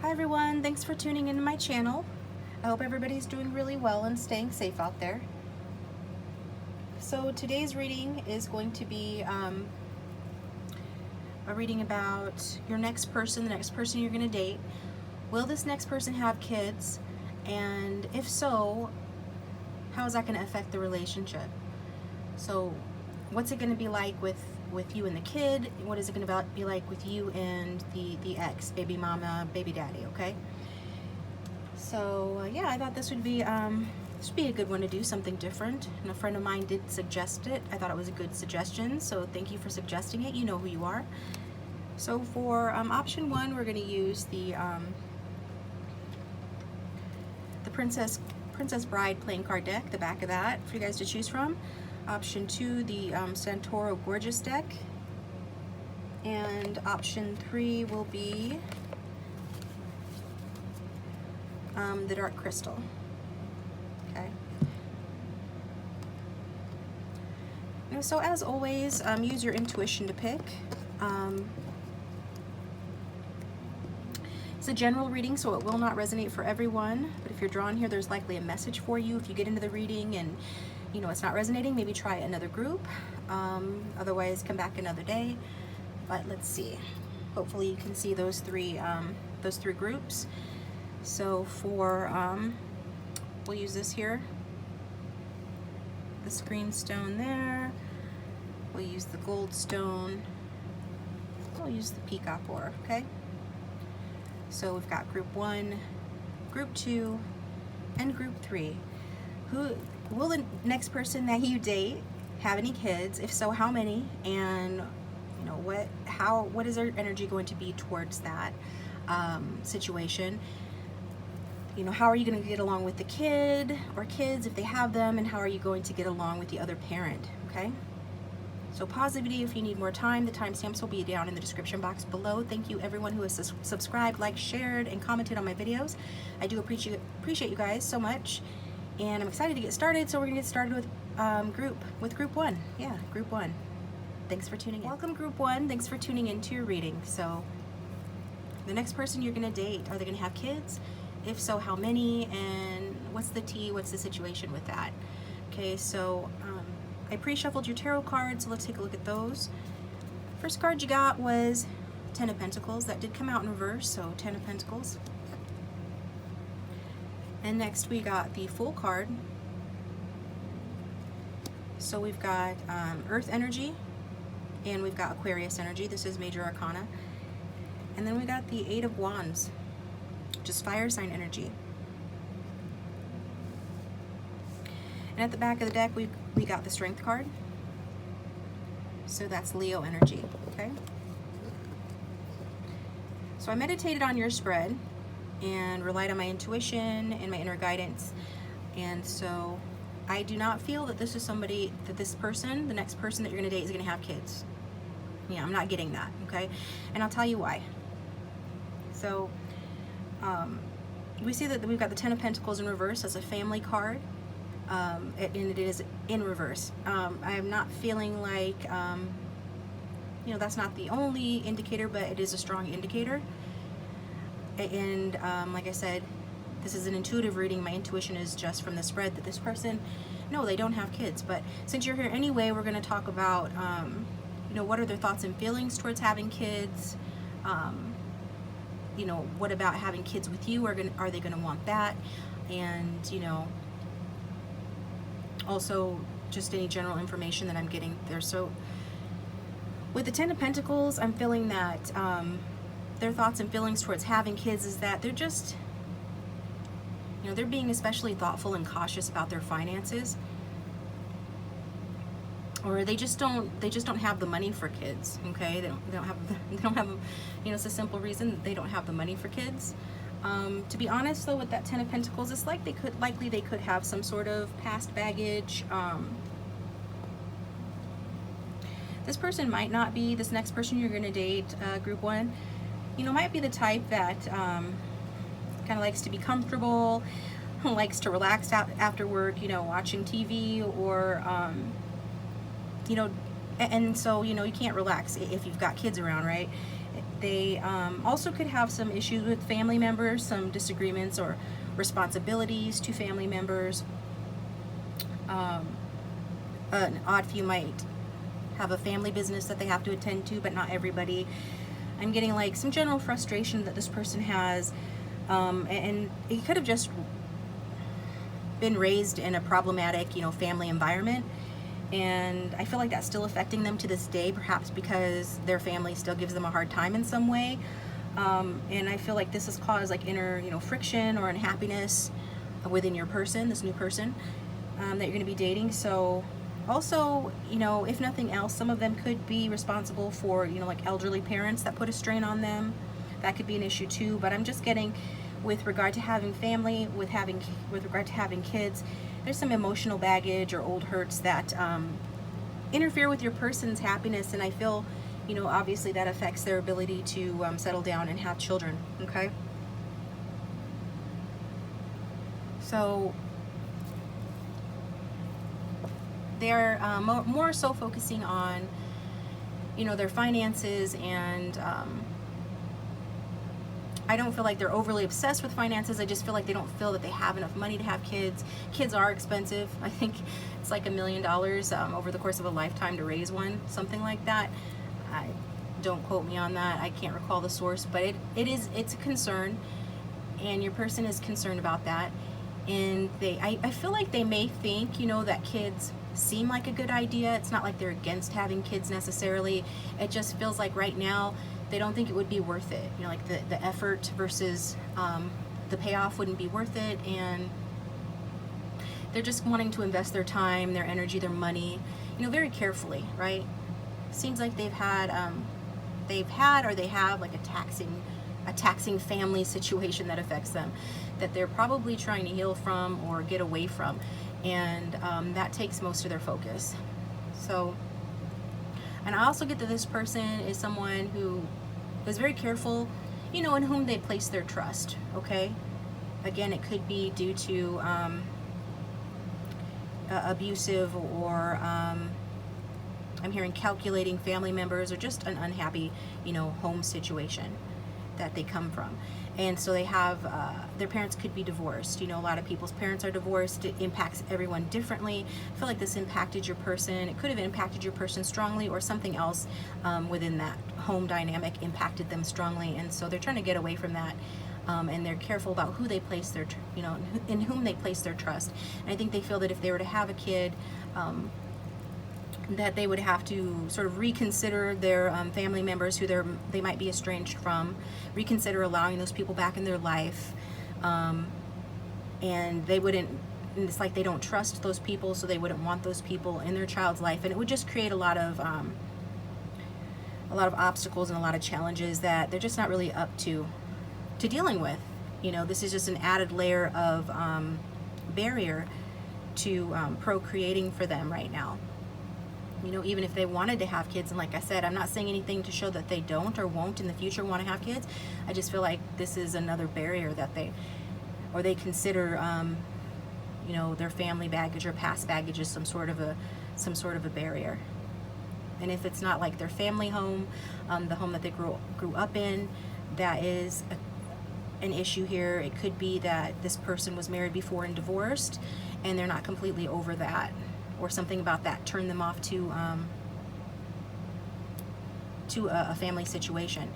Hi everyone, thanks for tuning into my channel. I hope everybody's doing really well and staying safe out there. So today's reading is going to be a reading about your next person, the next person you're going to date. Will this next person have kids? And if so, how is that going to affect the relationship? So what's it going to be like with you and the kid? What is it going to be like with you and the ex, baby mama, baby daddy, okay? So yeah, I thought this would be a good one to do, something different. And a friend of mine did suggest it. I thought it was a good suggestion, so thank you for suggesting it. You know who you are. So for option one, we're going to use the Princess Bride playing card deck, the back of that, for you guys to choose from. Option two, the Santoro Gorgeous deck. And option three will be the Dark Crystal. Okay. Now, so as always, use your intuition to pick. It's a general reading, so it will not resonate for everyone. But if you're drawn here, there's likely a message for you. If you get into the reading and you know it's not resonating, maybe try another group. Otherwise, come back another day. But let's see. Hopefully, you can see those three groups. So for we'll use this here, the screen stone there. We'll use the gold stone. We'll use the peacock ore. Okay. So we've got group one, group two, and group three. Who will the next person that you date have any kids? If so, how many? And you know what is their energy going to be towards that situation? You know, how are you going to get along with the kid or kids if they have them, and how are you going to get along with the other parent? Okay. So pause the video if you need more time. The timestamps will be down in the description box below. Thank you everyone who has subscribed, liked, shared, and commented on my videos. I do appreciate you guys so much, and I'm excited to get started. So we're gonna get started with group one. Yeah, group one. Thanks for tuning in. Welcome group one. Thanks for tuning into your reading. So the next person you're gonna date, are they gonna have kids? If so, how many? And what's the tea? What's the situation with that? Okay, so I pre-shuffled your tarot cards, so let's take a look at those. First card you got was Ten of Pentacles. That did come out in reverse, so Ten of Pentacles. And next we got the Fool card. So we've got Earth energy, and we've got Aquarius energy. This is Major Arcana. And then we got the Eight of Wands, which is fire sign energy. And at the back of the deck, we got the Strength card. So that's Leo energy, okay? So I meditated on your spread and relied on my intuition and my inner guidance. And so I do not feel that this is somebody, that this person, the next person that you're gonna date, is gonna have kids. Yeah, I'm not getting that, okay? And I'll tell you why. So we see that we've got the Ten of Pentacles in reverse as a family card. And it is in reverse. I'm not feeling like, you know, that's not the only indicator, but it is a strong indicator. And like I said, this is an intuitive reading. My intuition is just from the spread that this person, no, they don't have kids. But since you're here anyway, we're going to talk about, you know, what are their thoughts and feelings towards having kids? You know, what about having kids with you? Are they going to want that? And, you know, also just any general information that I'm getting there. So with the Ten of Pentacles, I'm feeling that their thoughts and feelings towards having kids is that they're just, you know, they're being especially thoughtful and cautious about their finances, or they just don't have the money for kids. Okay, they don't have, you know, it's a simple reason they don't have the money for kids. To be honest though, with that Ten of Pentacles, it's like they could have some sort of past baggage. This person might not be, this next person you're going to date, group one, you know, might be the type that kind of likes to be comfortable, likes to relax out after work, you know, watching TV, or you know, and so, you know, you can't relax if you've got kids around, right? They also could have some issues with family members, some disagreements or responsibilities to family members. An odd few might have a family business that they have to attend to, but not everybody. I'm getting like some general frustration that this person has, and it could have just been raised in a problematic, family environment. And I feel like that's still affecting them to this day, perhaps because their family still gives them a hard time in some way. And I feel like this has caused like inner, friction or unhappiness within your person, this new person that you're going to be dating. So also, if nothing else, some of them could be responsible for, like elderly parents that put a strain on them. That could be an issue too. But I'm just getting, with regard to having family, with regard to having kids, there's some emotional baggage or old hurts that interfere with your person's happiness, and I feel, obviously that affects their ability to settle down and have children. Okay. So they're more so focusing on, their finances, and I don't feel like they're overly obsessed with finances. I just feel like they don't feel that they have enough money to have kids. Kids are expensive. I think it's like $1 million over the course of a lifetime to raise one, something like that. Don't quote me on that. I can't recall the source, but it's a concern, and your person is concerned about that. And I feel like they may think, that kids seem like a good idea. It's not like they're against having kids necessarily. It just feels like right now they don't think it would be worth it. Like the effort versus the payoff wouldn't be worth it, and they're just wanting to invest their time, their energy, their money, very carefully, right? Seems like they have like a taxing family situation that affects them, that they're probably trying to heal from or get away from, and that takes most of their focus. So, and I also get that this person is someone who is very careful, in whom they place their trust. Okay, again, it could be due to abusive or I'm hearing calculating family members, or just an unhappy, home situation that they come from. And so they have, their parents could be divorced. A lot of people's parents are divorced. It impacts everyone differently. I feel like this impacted your person. It could have impacted your person strongly, or something else within that home dynamic impacted them strongly. And so they're trying to get away from that. And they're careful about who they place their, in whom they place their trust. And I think they feel that if they were to have a kid, that they would have to sort of reconsider their family members who they might be estranged from, reconsider allowing those people back in their life, and they wouldn't, it's like they don't trust those people, so they wouldn't want those people in their child's life, and it would just create a lot of obstacles and a lot of challenges that they're just not really up to dealing with. This is just an added layer of barrier to procreating for them right now. Even if they wanted to have kids, and like I said, I'm not saying anything to show that they don't or won't in the future want to have kids. I just feel like this is another barrier that they consider, their family baggage or past baggage is some sort of a barrier. And if it's not like their family home, the home that they grew up in, that is an issue here. It could be that this person was married before and divorced, and they're not completely over that, or something about that turned them off to a family situation.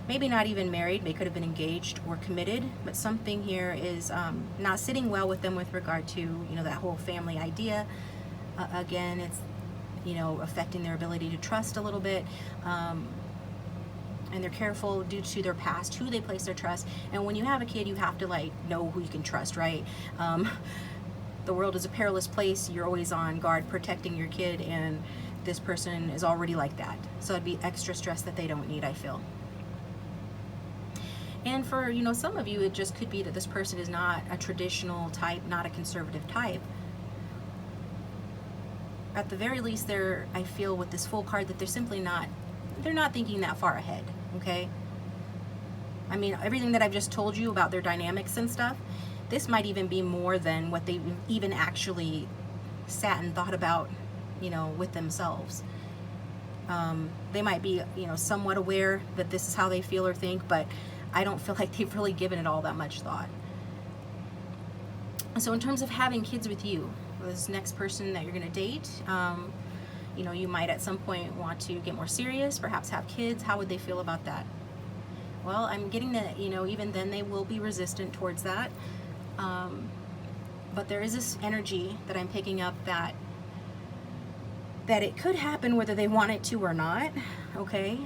Maybe not even married, they could have been engaged or committed, but something here is not sitting well with them with regard to, that whole family idea. Again, it's, affecting their ability to trust a little bit, and they're careful due to their past, who they place their trust. And when you have a kid, you have to know who you can trust, right? The world is a perilous place. You're always on guard protecting your kid, and this person is already like that. So it'd be extra stress that they don't need, I feel. And for, some of you, it just could be that this person is not a traditional type, not a conservative type. At the very least, I feel with this Fool card that they're simply not thinking that far ahead, okay? I mean, everything that I've just told you about their dynamics and stuff, this might even be more than what they even actually sat and thought about, with themselves. They might be, you know, somewhat aware that this is how they feel or think, but I don't feel like they've really given it all that much thought. So in terms of having kids with you, this next person that you're going to date, you know, you might at some point want to get more serious, perhaps have kids. How would they feel about that? Well, I'm getting that, you know, even then they will be resistant towards that. But there is this energy that I'm picking up that it could happen whether they want it to or not, okay?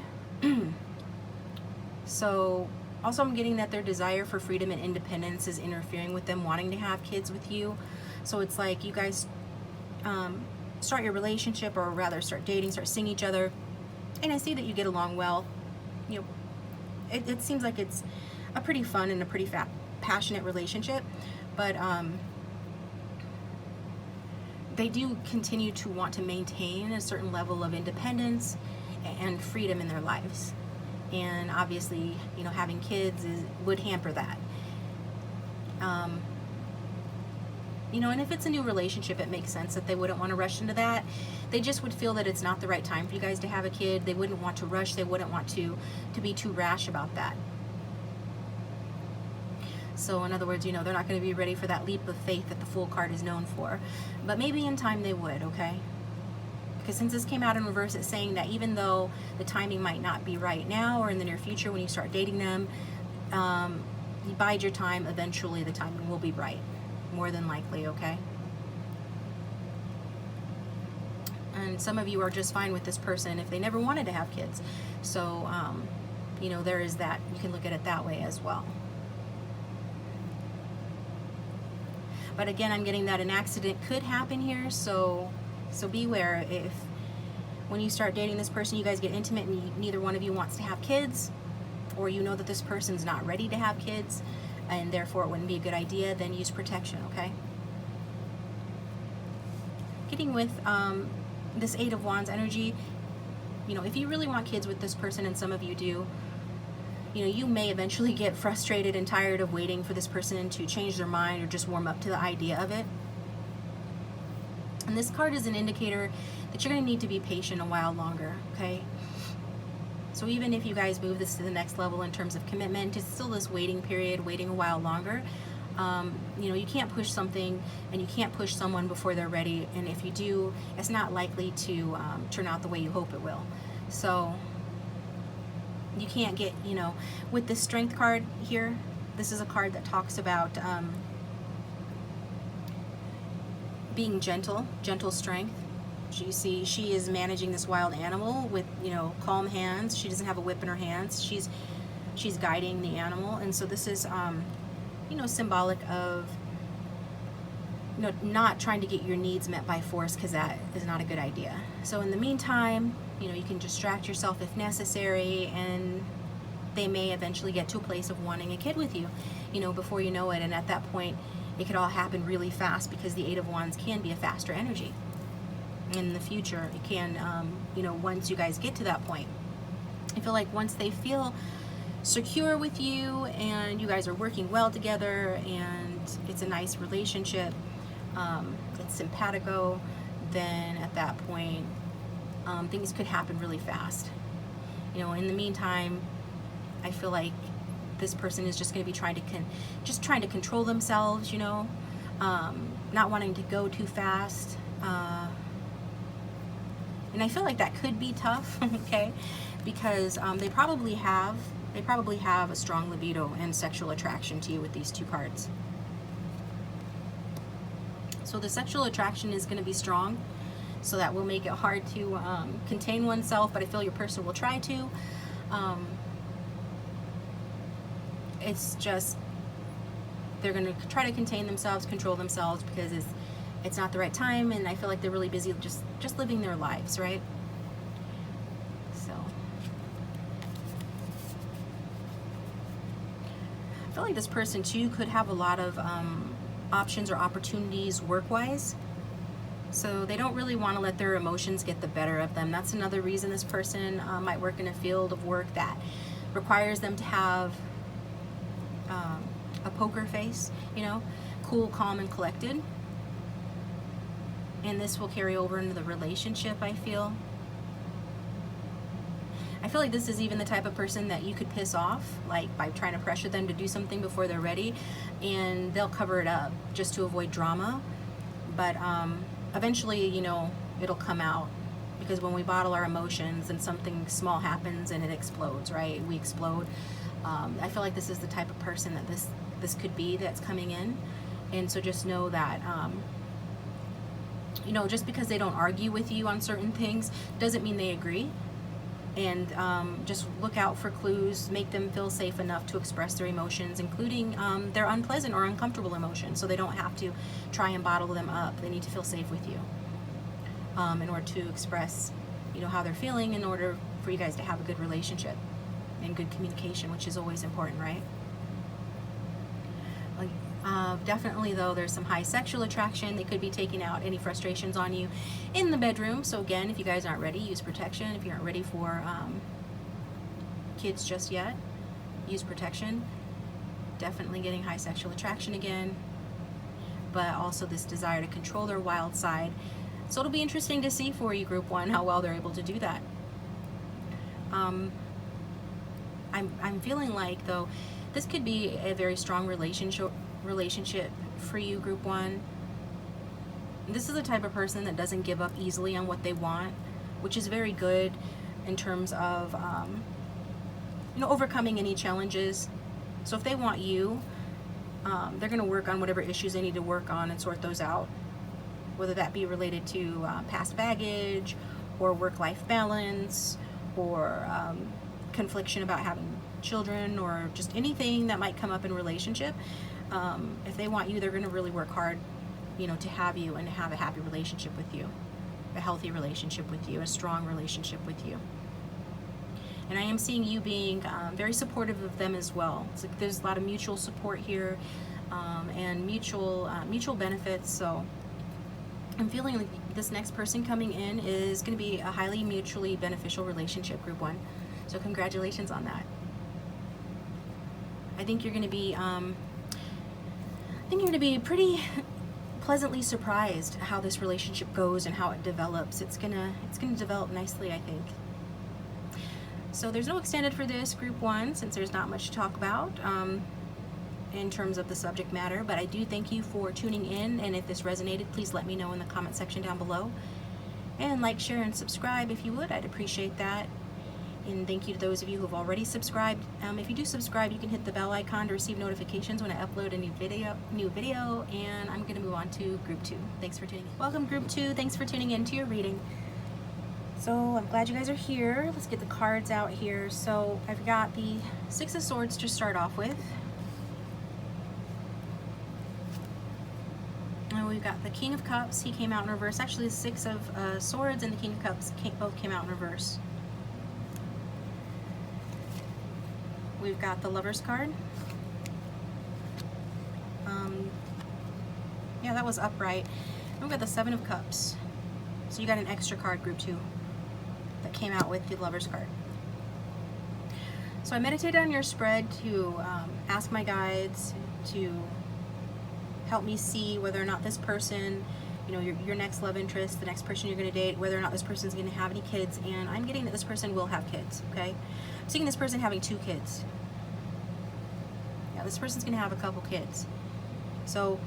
So also I'm getting that their desire for freedom and independence is interfering with them wanting to have kids with you. So it's like you guys start your relationship, or rather start dating, start seeing each other, and I see that you get along well. You know, it seems like it's a pretty fun and a pretty passionate relationship, but they do continue to want to maintain a certain level of independence and freedom in their lives. And obviously, you know, having kids would hamper that. You know, and if it's a new relationship, it makes sense that they wouldn't want to rush into that. They just would feel that it's not the right time for you guys to have a kid. They wouldn't want to rush. They wouldn't want to be too rash about that. So in other words, you know, they're not going to be ready for that leap of faith that the Fool card is known for. But maybe in time they would, okay? Because since this came out in reverse, it's saying that even though the timing might not be right now or in the near future when you start dating them, you bide your time, eventually the timing will be right. More than likely, okay? And some of you are just fine with this person if they never wanted to have kids. So, you know, there is that. You can look at it that way as well. But again, I'm getting that an accident could happen here, so beware. If when you start dating this person, you guys get intimate and neither one of you wants to have kids, or you know that this person's not ready to have kids, and therefore it wouldn't be a good idea, then use protection, okay? Getting with this Eight of Wands energy, you know, if you really want kids with this person, and some of you do, you know, you may eventually get frustrated and tired of waiting for this person to change their mind or just warm up to the idea of it. And this card is an indicator that you're going to need to be patient a while longer, okay? So even if you guys move this to the next level in terms of commitment, it's still this waiting period, waiting a while longer. You know, you can't push something and you can't push someone before they're ready. And if you do, it's not likely to turn out the way you hope it will. So you can't get, you know, with this Strength card here, this is a card that talks about being gentle strength. You see, she is managing this wild animal with, you know, calm hands. She doesn't have a whip in her hands. She's guiding the animal. And so this is, you know, symbolic of, you know, not trying to get your needs met by force, because that is not a good idea. So in the meantime, you know, you can distract yourself if necessary, and they may eventually get to a place of wanting a kid with you, you know, before you know it. And at that point, it could all happen really fast, because the Eight of Wands can be a faster energy. In the future, it can, you know, once you guys get to that point, I feel like once they feel secure with you and you guys are working well together and it's a nice relationship, it's simpatico, then at that point, things could happen really fast. You know, in the meantime, I feel like this person is just going to be trying to control themselves, you know, not wanting to go too fast. And I feel like that could be tough, okay, because they probably have a strong libido and sexual attraction to you with these two cards. So the sexual attraction is going to be strong, so that will make it hard to contain oneself, but I feel your person will try to. It's just they're going to try to contain themselves, control themselves, because it's not the right time, and I feel like they're really busy just living their lives, right? So I feel like this person too could have a lot of options or opportunities work-wise, so they don't really want to let their emotions get the better of them. That's another reason this person might work in a field of work that requires them to have a poker face, you know, cool, calm, and collected. And this will carry over into the relationship, I feel. I feel like this is even the type of person that you could piss off, like by trying to pressure them to do something before they're ready, and they'll cover it up just to avoid drama. But eventually, you know, it'll come out, because when we bottle our emotions and something small happens and it explodes, right? We explode. I feel like this is the type of person that this could be that's coming in. And so just know that, you know, just because they don't argue with you on certain things doesn't mean they agree. And just look out for clues, make them feel safe enough to express their emotions, including their unpleasant or uncomfortable emotions, so they don't have to try and bottle them up. They need to feel safe with you in order to express, you know, how they're feeling, in order for you guys to have a good relationship and good communication, which is always important, right? Like, definitely though, there's some high sexual attraction. They could be taking out any frustrations on you in the bedroom. So again, if you guys aren't ready, use protection. If you aren't ready for kids just yet, use protection. Definitely getting high sexual attraction again, but also this desire to control their wild side. So it'll be interesting to see for you, Group 1, how well they're able to do that. I'm feeling like, though, this could be a very strong relationship for you, Group 1. This is the type of person that doesn't give up easily on what they want, which is very good in terms of you know, overcoming any challenges. So if they want you, they're going to work on whatever issues they need to work on and sort those out, whether that be related to past baggage or work-life balance, or confliction about having children, or just anything that might come up in relationship. If they want you, they're going to really work hard, you know, to have you and to have a happy relationship with you, a healthy relationship with you, a strong relationship with you. And I am seeing you being very supportive of them as well. It's like there's a lot of mutual support here, and mutual benefits. So I'm feeling like this next person coming in is going to be a highly mutually beneficial relationship, Group 1. So congratulations on that. I think you're going to be pretty pleasantly surprised how this relationship goes and how it develops. It's gonna develop nicely, I think. So there's no extended for this, Group 1, since there's not much to talk about in terms of the subject matter. But I do thank you for tuning in, and if this resonated, please let me know in the comment section down below. And like, share, and subscribe if you would. I'd appreciate that. And thank you to those of you who have already subscribed. If you do subscribe, you can hit the bell icon to receive notifications when I upload a new video. And I'm going to move on to Group 2. Thanks for tuning in. Welcome, Group 2. Thanks for tuning in to your reading. So I'm glad you guys are here. Let's get the cards out here. So I've got the Six of Swords to start off with. And we've got the King of Cups. He came out in reverse. Actually, the Six of Swords and the King of Cups both came out in reverse. We've got the Lover's card. Yeah, that was upright. And we've got the Seven of Cups. So you got an extra card, Group 2, that came out with the Lover's card. So I meditated on your spread to ask my guides to help me see whether or not this person, you know, your next love interest, the next person you're going to date, whether or not this person's going to have any kids. And I'm getting that this person will have kids, okay? I'm seeing this person having 2 kids. Yeah, this person's going to have a couple kids. So,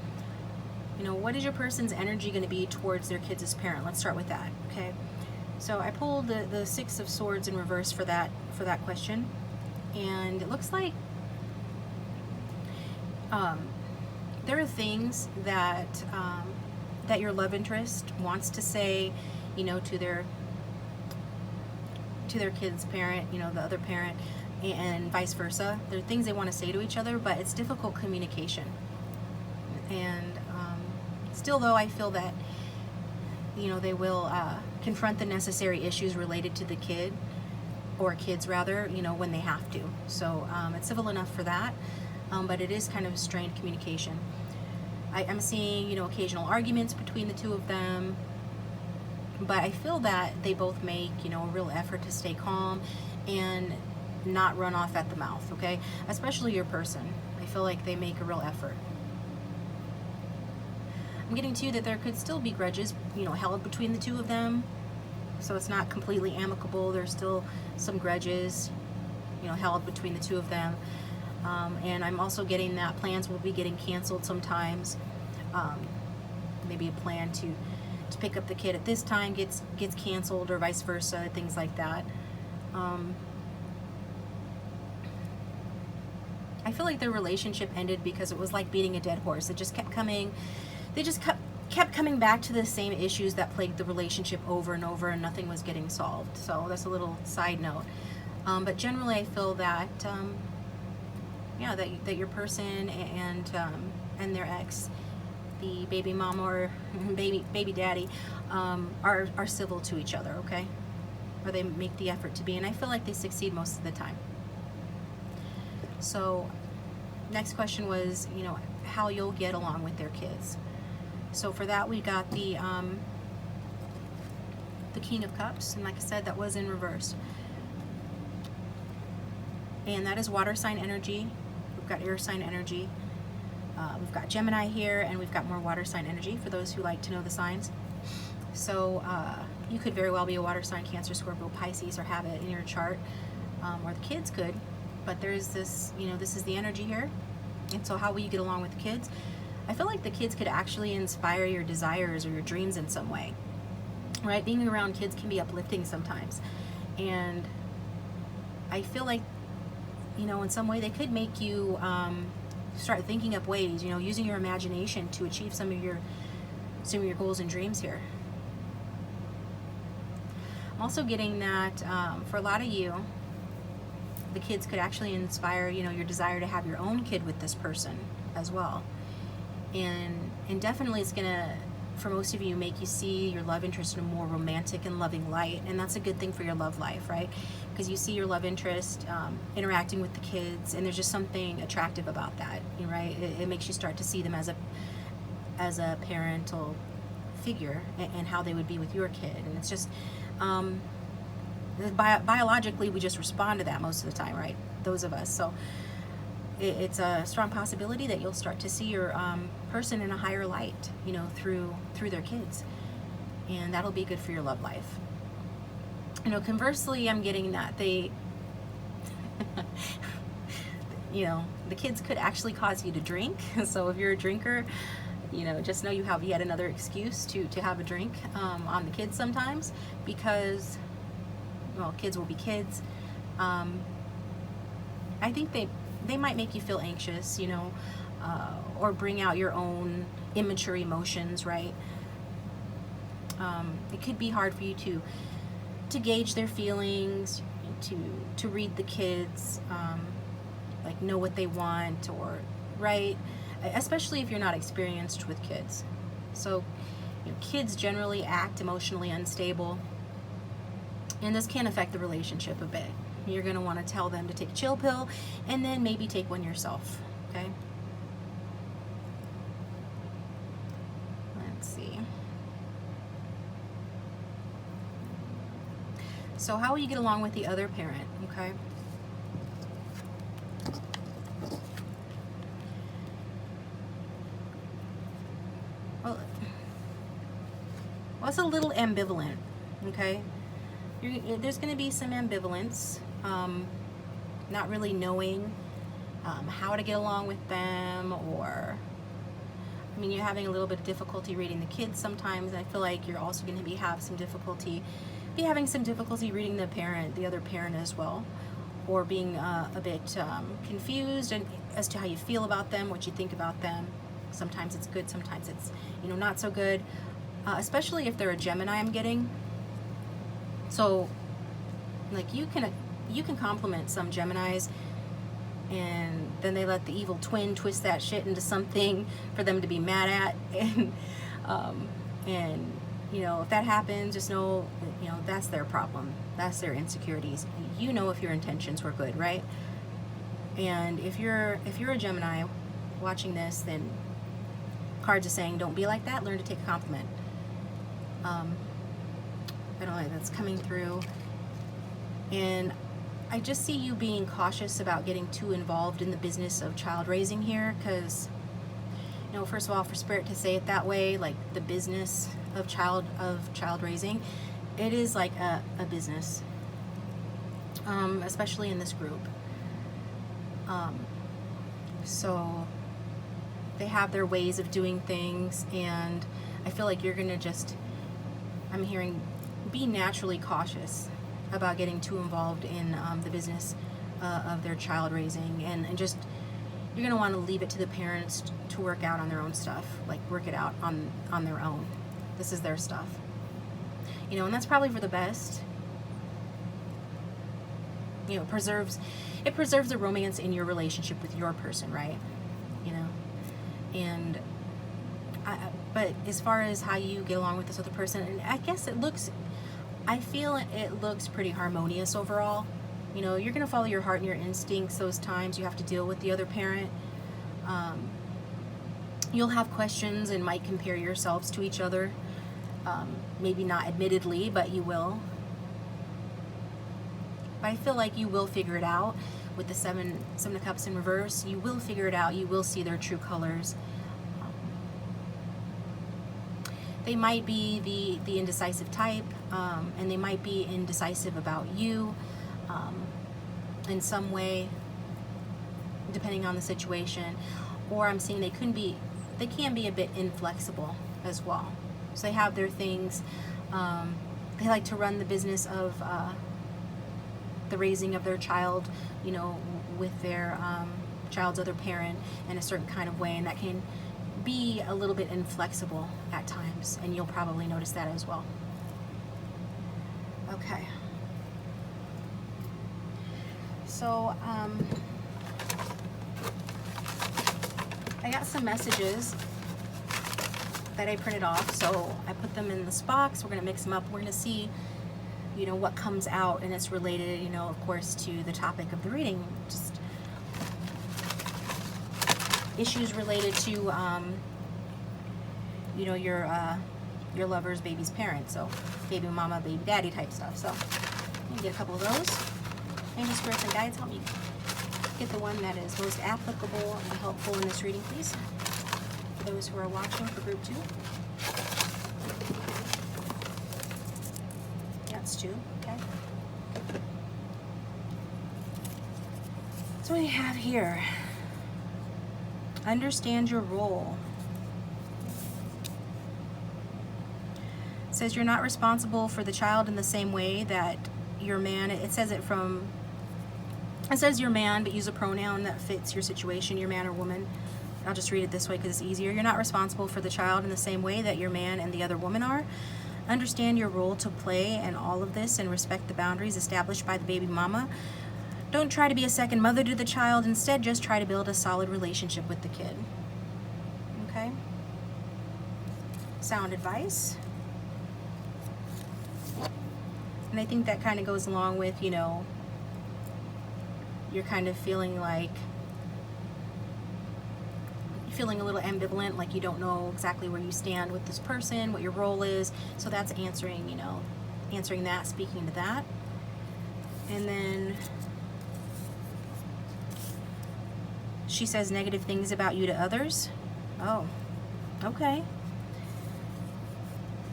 you know, what is your person's energy going to be towards their kids as parent? Let's start with that, okay? So I pulled the Six of Swords in reverse for that question. And it looks like there are things that that your love interest wants to say, you know, to their kid's parent, you know, the other parent, and vice versa. There are things they want to say to each other, but it's difficult communication. And still, though, I feel that, you know, they will confront the necessary issues related to the kid, or kids rather, you know, when they have to. So it's civil enough for that, but it is kind of a strained communication. I'm seeing, you know, occasional arguments between the two of them, but I feel that they both make, you know, a real effort to stay calm and not run off at the mouth, okay? Especially your person. I feel like they make a real effort. I'm getting to that there could still be grudges, you know, held between the two of them. So it's not completely amicable. There's still some grudges, you know, held between the two of them. And I'm also getting that plans will be getting canceled sometimes. Maybe a plan to pick up the kid at this time gets canceled, or vice versa, things like that. I feel like their relationship ended because it was like beating a dead horse. It just kept coming. They just kept coming back to the same issues that plagued the relationship over and over, and nothing was getting solved. So that's a little side note. But generally, I feel that yeah, that your person and their ex, the baby mama or baby daddy, are civil to each other. Okay, or they make the effort to be, and I feel like they succeed most of the time. So next question was, you know, how you'll get along with their kids. So for that, we got the King of Cups, and like I said, that was in reverse. And that is water sign energy. We've got air sign energy. We've got Gemini here, and we've got more water sign energy for those who like to know the signs. So you could very well be a water sign, Cancer, Scorpio, Pisces, or have it in your chart, or the kids could. But there's this, you know, this is the energy here. And so how will you get along with the kids? I feel like the kids could actually inspire your desires or your dreams in some way, right? Being around kids can be uplifting sometimes. And I feel like, you know, in some way they could make you start thinking up ways, you know, using your imagination to achieve some of your goals and dreams here. I'm also getting that for a lot of you, the kids could actually inspire, you know, your desire to have your own kid with this person as well. And definitely it's gonna, for most of you, make you see your love interest in a more romantic and loving light. And that's a good thing for your love life, right? Because you see your love interest interacting with the kids, and there's just something attractive about that, right? It makes you start to see them as a parental figure, and how they would be with your kid. And it's just biologically, we just respond to that most of the time, right? Those of us. So it's a strong possibility that you'll start to see your person in a higher light, you know, through their kids, and that'll be good for your love life. You know, conversely, I'm getting that they you know, the kids could actually cause you to drink. So if you're a drinker, you know, just know you have yet another excuse to have a drink on the kids sometimes, because, well, kids will be kids. I think they might make you feel anxious, you know, or bring out your own immature emotions, right? It could be hard for you to gauge their feelings, to read the kids, like know what they want, or, right? Especially if you're not experienced with kids. So, you know, kids generally act emotionally unstable, and this can affect the relationship a bit. You're going to want to tell them to take a chill pill, and then maybe take one yourself, okay? Let's see. So how will you get along with the other parent, okay? Well, it's a little ambivalent, okay? There's going to be some ambivalence, not really knowing how to get along with them, or, I mean, you're having a little bit of difficulty reading the kids sometimes, and I feel like you're also going to be having some difficulty reading the other parent as well, or being a bit confused and as to how you feel about them, what you think about them. Sometimes it's good, sometimes it's, you know, not so good, especially if they're a Gemini, I'm getting. So, like, you can compliment some Geminis, and then they let the evil twin twist that shit into something for them to be mad at, and you know, if that happens, just know that, you know, that's their problem, that's their insecurities. You know, if your intentions were good, right? And if you're a Gemini watching this, then cards are saying, don't be like that, learn to take a compliment. I don't know, that's coming through. And I just see you being cautious about getting too involved in the business of child raising here, because, you know, first of all, for Spirit to say it that way, like the business of child raising, it is like a business, especially in this group. So they have their ways of doing things, and I feel like you're gonna just, I'm hearing, be naturally cautious about getting too involved in the business of their child raising, and just, you're gonna want to leave it to the parents to work out on their own stuff, like work it out on their own. This is their stuff, you know, and that's probably for the best. You know, it preserves the romance in your relationship with your person, right? You know, and but as far as how you get along with this other person, and I guess I feel it looks pretty harmonious overall. You know, you're gonna follow your heart and your instincts those times you have to deal with the other parent. You'll have questions and might compare yourselves to each other. Maybe not admittedly, but you will. But I feel like you will figure it out with the Seven of Cups in reverse. You will figure it out. You will see their true colors. They might be the indecisive type, and they might be indecisive about you in some way, depending on the situation. Or I'm seeing they can be a bit inflexible as well. So they have their things. They like to run the business of the raising of their child, you know, with their child's other parent in a certain kind of way, and that can be a little bit inflexible at times, and you'll probably notice that as well. Okay. So, I got some messages that I printed off, so I put them in this box. We're going to mix them up. We're going to see, you know, what comes out, and it's related, you know, of course, to the topic of the reading. Just issues related to, you know, your lover's baby's parent. So baby mama, baby daddy type stuff. So I'm going to get a couple of those. Angel, spirits, and guides, help me get the one that is most applicable and helpful in this reading, please. For those who are watching for group 2. That's 2, okay. So what do you have here? Understand your role. It says you're not responsible for the child in the same way that your man, it says your man, but use a pronoun that fits your situation, your man or woman. I'll just read it this way because it's easier. You're not responsible for the child in the same way that your man and the other woman are. Understand your role to play in all of this and respect the boundaries established by the baby mama. Don't try to be a second mother to the child. Instead, just try to build a solid relationship with the kid. Okay? Sound advice. And I think that kind of goes along with, you know, you're kind of feeling like, feeling a little ambivalent, like you don't know exactly where you stand with this person, what your role is. So that's answering, you know, answering that, speaking to that. And then she says negative things about you to others. Oh, okay.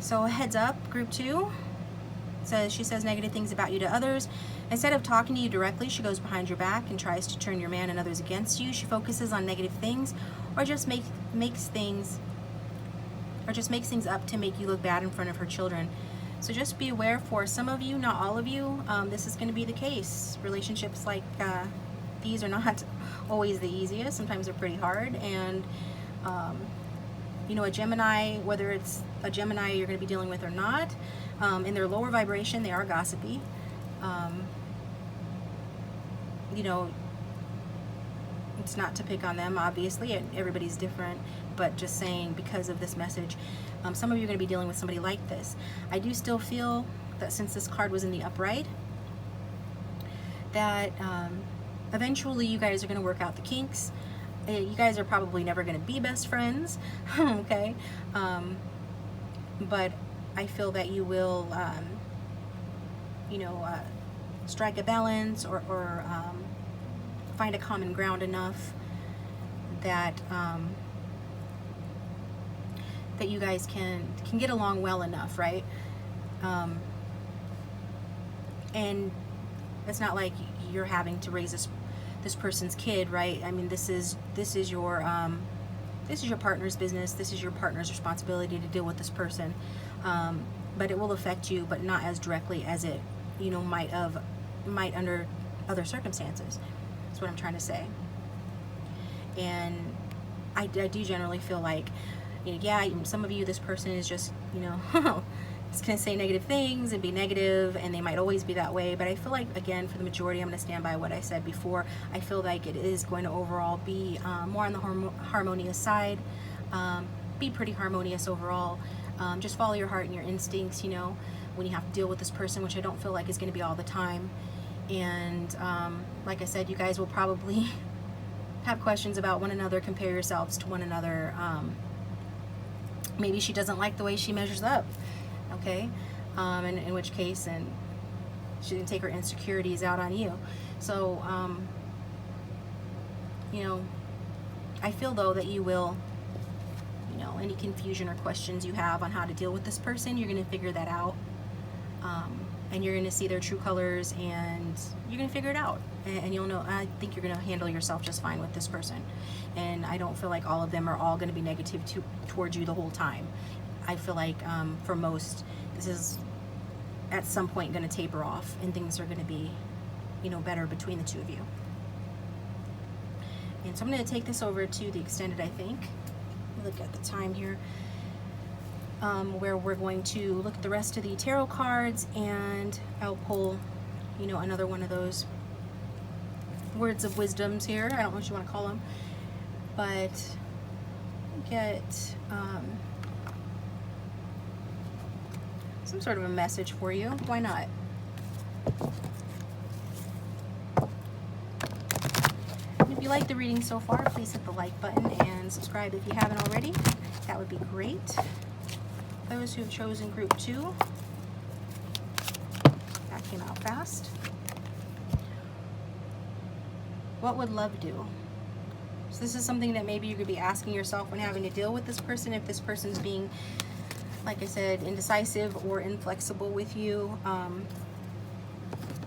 So a heads up, group 2 says she says negative things about you to others. Instead of talking to you directly, she goes behind your back and tries to turn your man and others against you. She focuses on negative things, or just makes things up to make you look bad in front of her children. So just be aware, for some of you, not all of you, this is going to be the case. Relationships like these are not always the easiest. Sometimes they're pretty hard, and you know, a Gemini, whether it's a Gemini you're going to be dealing with or not, in their lower vibration, they are gossipy. You know, it's not to pick on them, obviously, and everybody's different, but just saying, because of this message, some of you are going to be dealing with somebody like this. I do still feel that since this card was in the upright, that eventually you guys are going to work out the kinks. You guys are probably never going to be best friends, okay? But I feel that you will, you know, strike a balance, or find a common ground enough that that you guys can get along well enough, right? and it's not like you're having to raise this person's kid, right? I mean, this is your partner's business. This is your partner's responsibility to deal with this person. But it will affect you, but not as directly as it, might under other circumstances. That's what I'm trying to say. And I do generally feel like, yeah, some of you, this person is just, it's going to say negative things and be negative, and they might always be that way. But I feel like, again, for the majority, I'm going to stand by what I said before. I feel like it is going to overall be more on the harmonious side, be pretty harmonious overall. Just follow your heart and your instincts, when you have to deal with this person, which I don't feel like is going to be all the time. And like I said, you guys will probably have questions about one another, compare yourselves to one another. Maybe she doesn't like the way she measures up, okay? And in which case, and she didn't take her insecurities out on you. So, I feel though that you will, any confusion or questions you have on how to deal with this person, you're going to figure that out. And you're going to see their true colors, and you're going to figure it out. And you'll know, I think you're going to handle yourself just fine with this person. And I don't feel like all of them are all going to be negative towards you the whole time. I feel like for most, this is at some point going to taper off, and things are going to be, better between the two of you. And so I'm going to take this over to the extended, I think. Look at the time here. Where we're going to look at the rest of the tarot cards, and I'll pull, another one of those words of wisdoms here. I don't know what you want to call them, but get some sort of a message for you. Why not? And if you like the reading so far, please hit the like button and subscribe if you haven't already. That would be great. Those who have chosen group 2, that came out fast. What would love do? So this is something that maybe you could be asking yourself when having to deal with this person. If this person's being, like I said, indecisive or inflexible with you,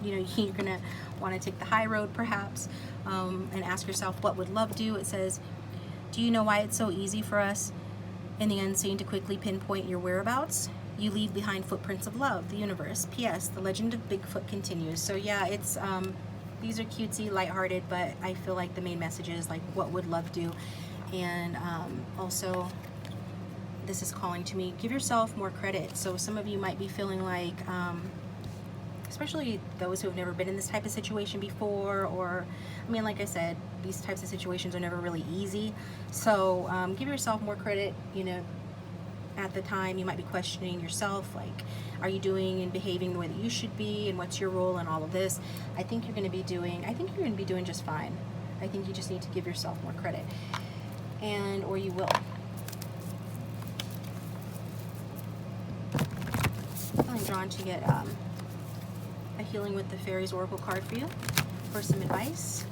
you're gonna want to take the high road perhaps, and ask yourself, what would love do? It says, do you know why it's so easy for us in the unseen to quickly pinpoint your whereabouts? You leave behind footprints of love, the universe. P.S. The legend of Bigfoot continues. So yeah, it's these are cutesy, lighthearted, but I feel like the main message is like, what would love do? And also, this is calling to me, give yourself more credit. So some of you might be feeling like, especially those who have never been in this type of situation before, or, I mean, like I said, these types of situations are never really easy. So give yourself more credit. At the time you might be questioning yourself, like, are you doing and behaving the way that you should be, and what's your role in all of this? I think you're going to be doing just fine. I think you just need to give yourself more credit, or you will. I'm drawn to get a Healing with the Fairies Oracle card for you for some advice.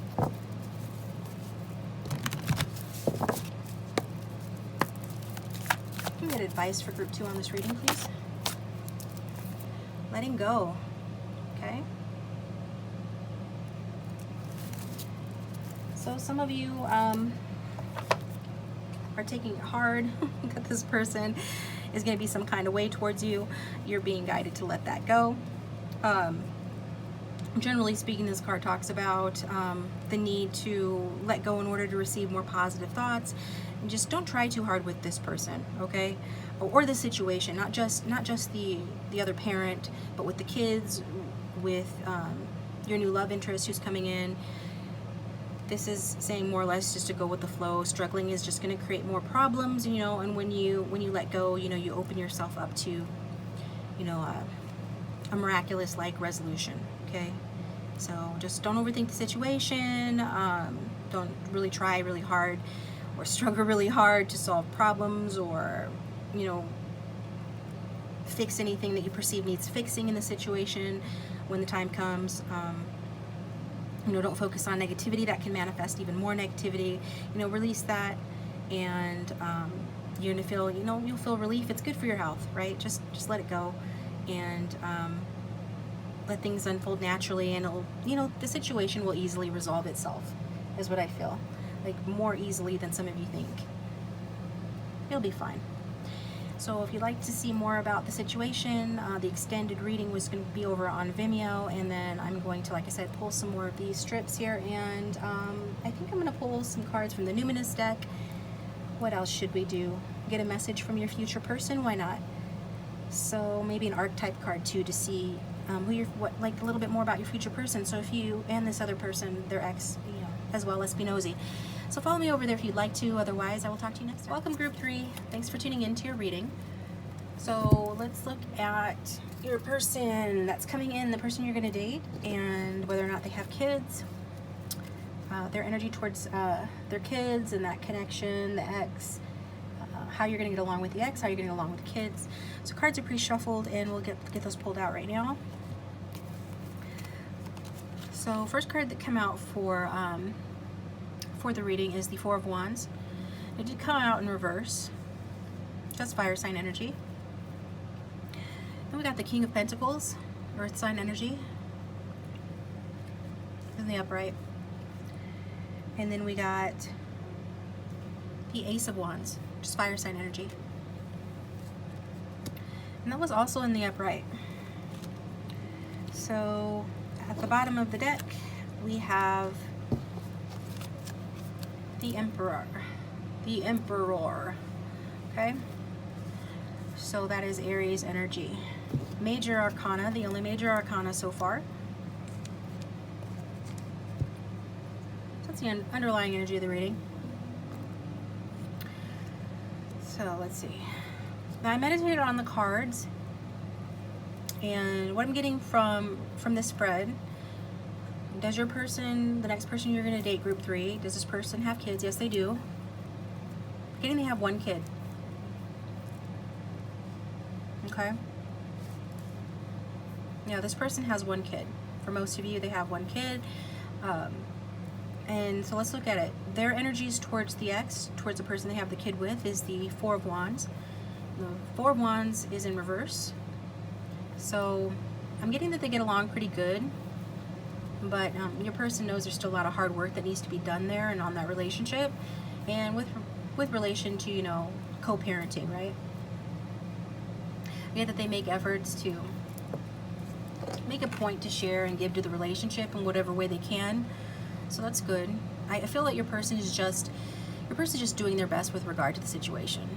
Can we get advice for group 2 on this reading, please? Letting go. Okay. So some of you are taking it hard that this person is going to be some kind of way towards you. You're being guided to let that go. Generally speaking, this card talks about the need to let go in order to receive more positive thoughts. And just don't try too hard with this person, okay? Or the situation, not just the other parent, but with the kids, with your new love interest who's coming in. This is saying more or less just to go with the flow. Struggling is just going to create more problems, and when you let go, you open yourself up to, a miraculous like resolution. Okay, so just don't overthink the situation. Don't really try really hard or struggle really hard to solve problems, or fix anything that you perceive needs fixing in the situation when the time comes. Don't focus on negativity. That can manifest even more negativity. Release that, and you're gonna feel, you'll feel relief. It's good for your health, right? Just let it go, and let things unfold naturally, and it'll, you know, the situation will easily resolve itself, is what I feel. Like more easily than some of you think. It'll be fine. So if you'd like to see more about the situation, the extended reading was going to be over on Vimeo, and then I'm going to, like I said, pull some more of these strips here, and I think I'm going to pull some cards from the Numinous deck. What else should we do? Get a message from your future person? Why not? So maybe an archetype card too, to see who you're, like a little bit more about your future person. So if you and this other person, their ex, you know, as well, let's be nosy. So follow me over there if you'd like to. Otherwise, I will talk to you next time. Welcome, Group 3. Thanks for tuning in to your reading. So let's look at your person that's coming in, the person you're going to date, and whether or not they have kids, their energy towards their kids and that connection, the ex, how you're going to get along with the ex, how you're going to get along with the kids. So cards are pre-shuffled, and we'll get those pulled out right now. So first card that came out for the reading is the Four of Wands. It did come out in reverse. That's fire sign energy. Then we got the King of Pentacles, earth sign energy, in the upright. And then we got the Ace of Wands, just fire sign energy. And that was also in the upright. So at the bottom of the deck, we have the Emperor. The Emperor. Okay? So that is Aries energy. Major Arcana, the only major arcana so far. That's the underlying energy of the reading. So let's see. Now I meditated on the cards, and what I'm getting from this spread, does your person, the next person you're going to date, Group 3, does this person have kids? Yes, they do. I'm getting they have one kid. Okay? Yeah, this person has one kid. For most of you, they have one kid. And so let's look at it. Their energies towards the ex, towards the person they have the kid with, is the Four of Wands. The Four of Wands is in reverse. So I'm getting that they get along pretty good. But your person knows there's still a lot of hard work that needs to be done there and on that relationship. And with relation to, you know, co-parenting, right? I get that they make efforts to make a point to share and give to the relationship in whatever way they can. So that's good. I feel that your person is just doing their best with regard to the situation.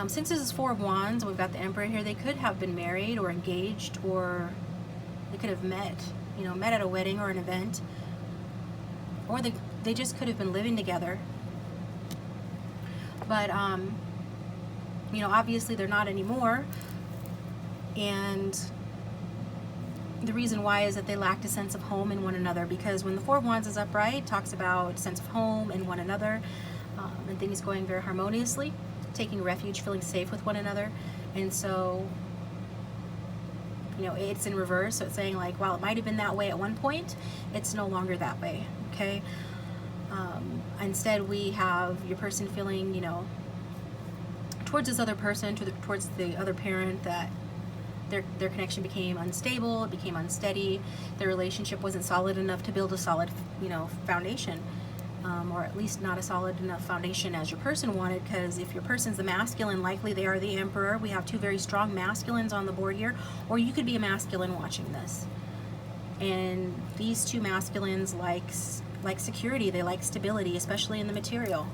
Since this is Four of Wands, we've got the Emperor here, they could have been married or engaged, or they could have met, you know, met at a wedding or an event, or they just could have been living together. But, you know, obviously they're not anymore, and the reason why is that they lacked a sense of home in one another, because when the Four of Wands is upright, it talks about sense of home in one another, and things going very harmoniously, taking refuge, feeling safe with one another. And so, you know, it's in reverse, so it's saying, like, while it might have been that way at one point, it's no longer that way, okay? Instead, we have your person feeling, you know, towards this other person, towards the other parent, that their connection became unstable, it became unsteady, their relationship wasn't solid enough to build a solid, you know, foundation, or at least not a solid enough foundation as your person wanted, because if your person's the masculine, likely they are the Emperor. We have two very strong masculines on the board here, or you could be a masculine watching this. And these two masculines like security, they like stability, especially in the material.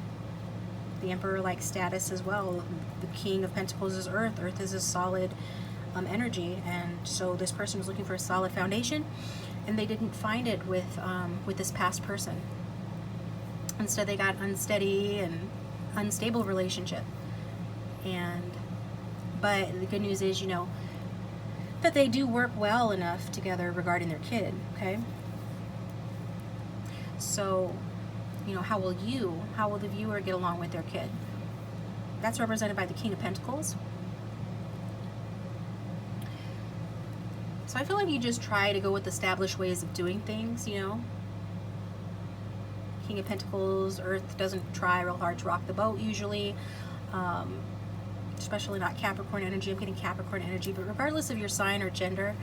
The Emperor likes status as well. The King of Pentacles is Earth. Earth is a solid energy, and so this person was looking for a solid foundation, and they didn't find it with this past person. Instead, they got unsteady and unstable relationship. But the good news is, you know, that they do work well enough together regarding their kid, okay? So, you know, how will the viewer get along with their kid? That's represented by the King of Pentacles. So I feel like you just try to go with established ways of doing things, you know. King of Pentacles, Earth doesn't try real hard to rock the boat usually, especially not Capricorn energy. I'm getting Capricorn energy, but regardless of your sign or gender,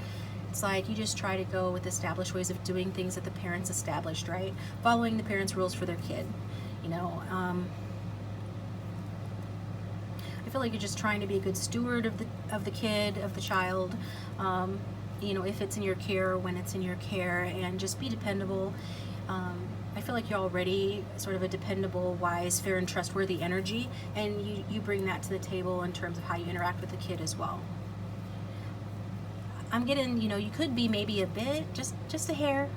It's like you just try to go with established ways of doing things that the parents established, right? Following the parents' rules for their kid. You know, I feel like you're just trying to be a good steward of the kid, of the child. You know, if it's in your care, when it's in your care, and just be dependable. I feel like you're already sort of a dependable, wise, fair, and trustworthy energy, and you bring that to the table in terms of how you interact with the kid as well. I'm getting, you know, you could be maybe a bit, just a hair,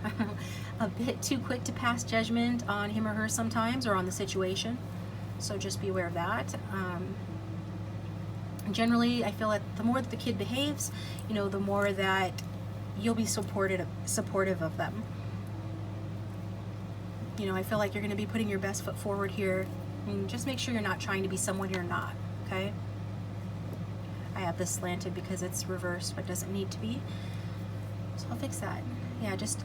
a bit too quick to pass judgment on him or her sometimes, or on the situation. So just be aware of that. Generally, I feel like the more that the kid behaves, you know, the more that you'll be supportive of them. You know, I feel like you're going to be putting your best foot forward here, and just make sure you're not trying to be someone you're not, okay? I have this slanted because it's reversed, but doesn't need to be. So I'll fix that. Yeah, just,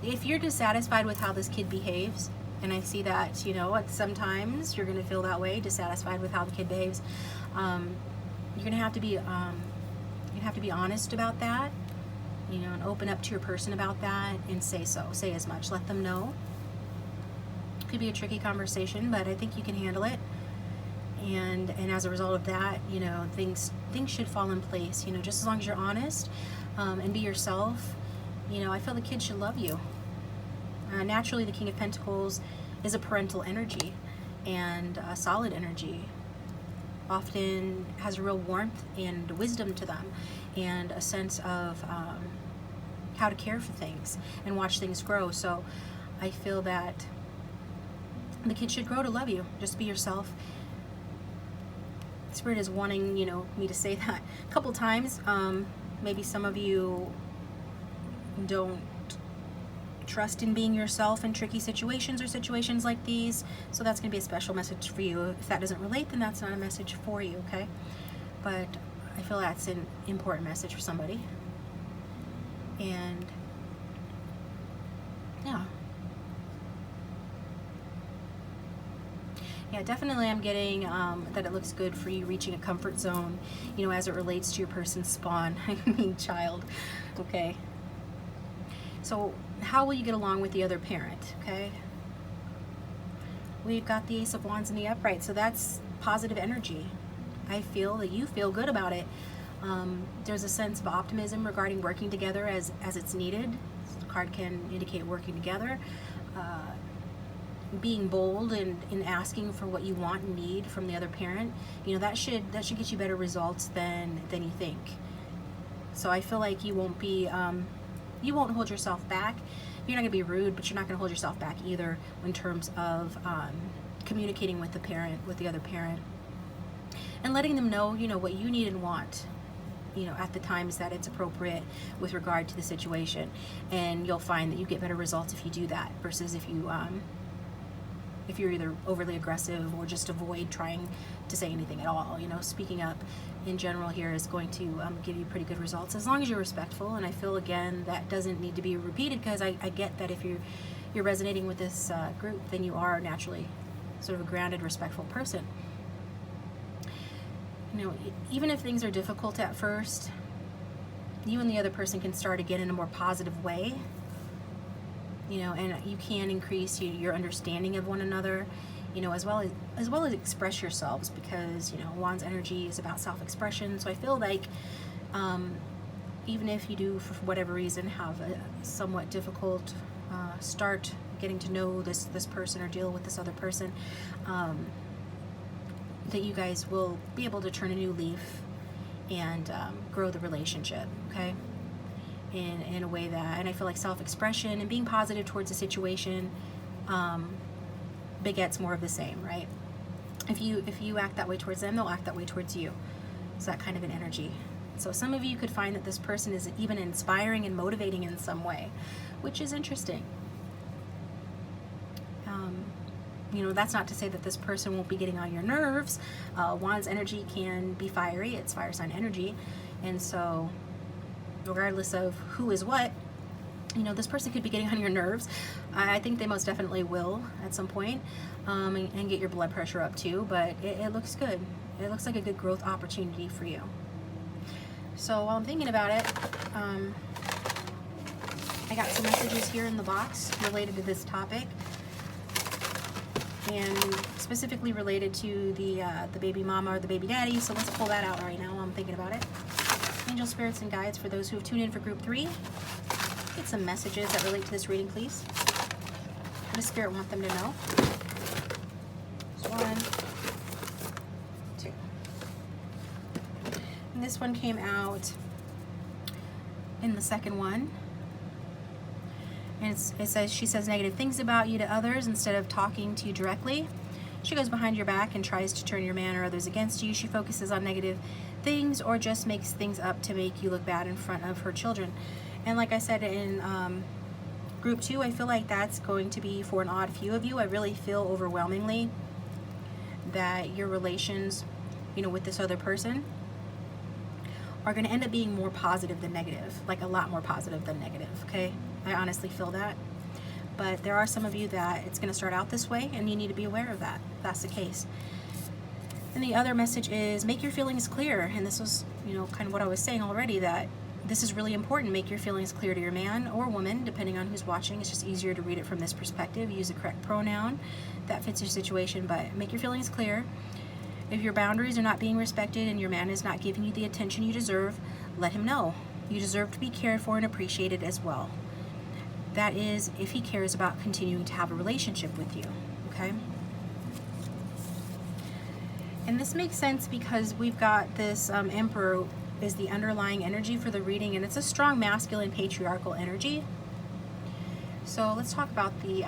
if you're dissatisfied with how this kid behaves, and I see that, you know, sometimes you're going to feel that way, dissatisfied with how the kid behaves, you're going to have to be honest about that, you know, and open up to your person about that, and say as much, let them know. It could be a tricky conversation, but I think you can handle it. And as a result of that, you know, things should fall in place, you know, just as long as you're honest, and be yourself. You know, I feel the kid should love you. Naturally, the King of Pentacles is a parental energy, and a solid energy. Often has a real warmth and wisdom to them, and a sense of how to care for things and watch things grow. So I feel that the kid should grow to love you. Just be yourself. Spirit is wanting, you know, me to say that a couple times. Maybe some of you don't trust in being yourself in tricky situations or situations like these, so that's going to be a special message for you. If that doesn't relate, then that's not a message for you, okay? But I feel that's an important message for somebody. And yeah, definitely I'm getting that it looks good for you reaching a comfort zone, you know, as it relates to your person's spawn, I mean child, okay? So how will you get along with the other parent, okay? We've got the Ace of Wands in the upright, so that's positive energy. I feel that you feel good about it. There's a sense of optimism regarding working together as it's needed. The card can indicate working together. Being bold and in asking for what you want and need from the other parent, you know, that should get you better results than you think. So I feel like you won't be you won't hold yourself back. You're not going to be rude, but you're not going to hold yourself back either in terms of communicating with the other parent, and letting them know, you know, what you need and want, you know, at the times that it's appropriate with regard to the situation. And you'll find that you get better results if you do that versus if you're either overly aggressive or just avoid trying to say anything at all. You know, speaking up in general here is going to give you pretty good results as long as you're respectful. And I feel, again, that doesn't need to be repeated, because I get that if you're resonating with this group, then you are naturally sort of a grounded, respectful person. You know, even if things are difficult at first, you and the other person can start again in a more positive way. You know, and you can increase your understanding of one another, you know, as well as express yourselves, because, you know, Wands energy is about self-expression. So I feel like even if you do, for whatever reason, have a somewhat difficult start getting to know this person or deal with this other person, that you guys will be able to turn a new leaf and grow the relationship, okay? In a way that, and I feel like self-expression and being positive towards a situation begets more of the same, right? If you act that way towards them, they'll act that way towards you. It's that kind of an energy. So some of you could find that this person is even inspiring and motivating in some way, which is interesting. You know, that's not to say that this person won't be getting on your nerves. Wands energy can be fiery. It's fire sign energy. And so regardless of who is what, you know, this person could be getting on your nerves. I think they most definitely will at some point, and get your blood pressure up too, but it looks good. It looks like a good growth opportunity for you. So while I'm thinking about it, I got some messages here in the box related to this topic, and specifically related to the baby mama or the baby daddy. So let's pull that out right now while I'm thinking about it. Angel spirits and guides for those who have tuned in for group 3. Get some messages that relate to this reading, please. What does Spirit want them to know? There's 1, 2. And this one came out in the second one. And it says, she says negative things about you to others instead of talking to you directly. She goes behind your back and tries to turn your man or others against you. She focuses on negative things or just makes things up to make you look bad in front of her children. And like I said in group 2, I feel like that's going to be for an odd few of you. I really feel overwhelmingly that your relations, with this other person are going to end up being more positive than negative, like a lot more positive than negative, okay? I honestly feel that. But there are some of you that it's going to start out this way, and you need to be aware of that, if that's the case. And the other message is make your feelings clear. And this was, kind of what I was saying already, that this is really important. Make your feelings clear to your man or woman, depending on who's watching. It's just easier to read it from this perspective. Use the correct pronoun that fits your situation, but make your feelings clear. If your boundaries are not being respected and your man is not giving you the attention you deserve, let him know. You deserve to be cared for and appreciated as well. That is, if he cares about continuing to have a relationship with you, okay? And this makes sense because we've got this Emperor is the underlying energy for the reading, and it's a strong masculine patriarchal energy. So let's talk about the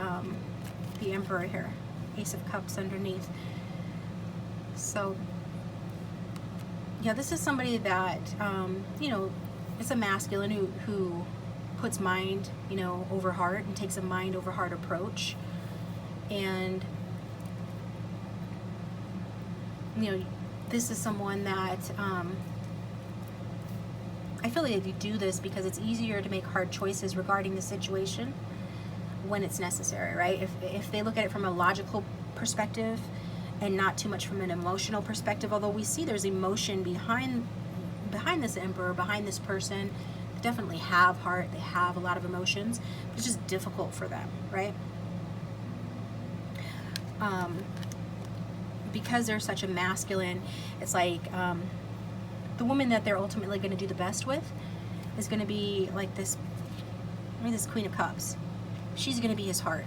Emperor here. Ace of Cups underneath. So yeah, this is somebody that it's a masculine who puts mind over heart and takes a mind over heart approach. And this is someone that I feel like you do this because it's easier to make hard choices regarding the situation when it's necessary, right? If they look at it from a logical perspective and not too much from an emotional perspective, although we see there's emotion behind this Emperor, behind this person. They definitely have heart, they have a lot of emotions, but it's just difficult for them, right? Because they're such a masculine, it's like the woman that they're ultimately going to do the best with is going to be like this Queen of Cups. She's going to be his heart,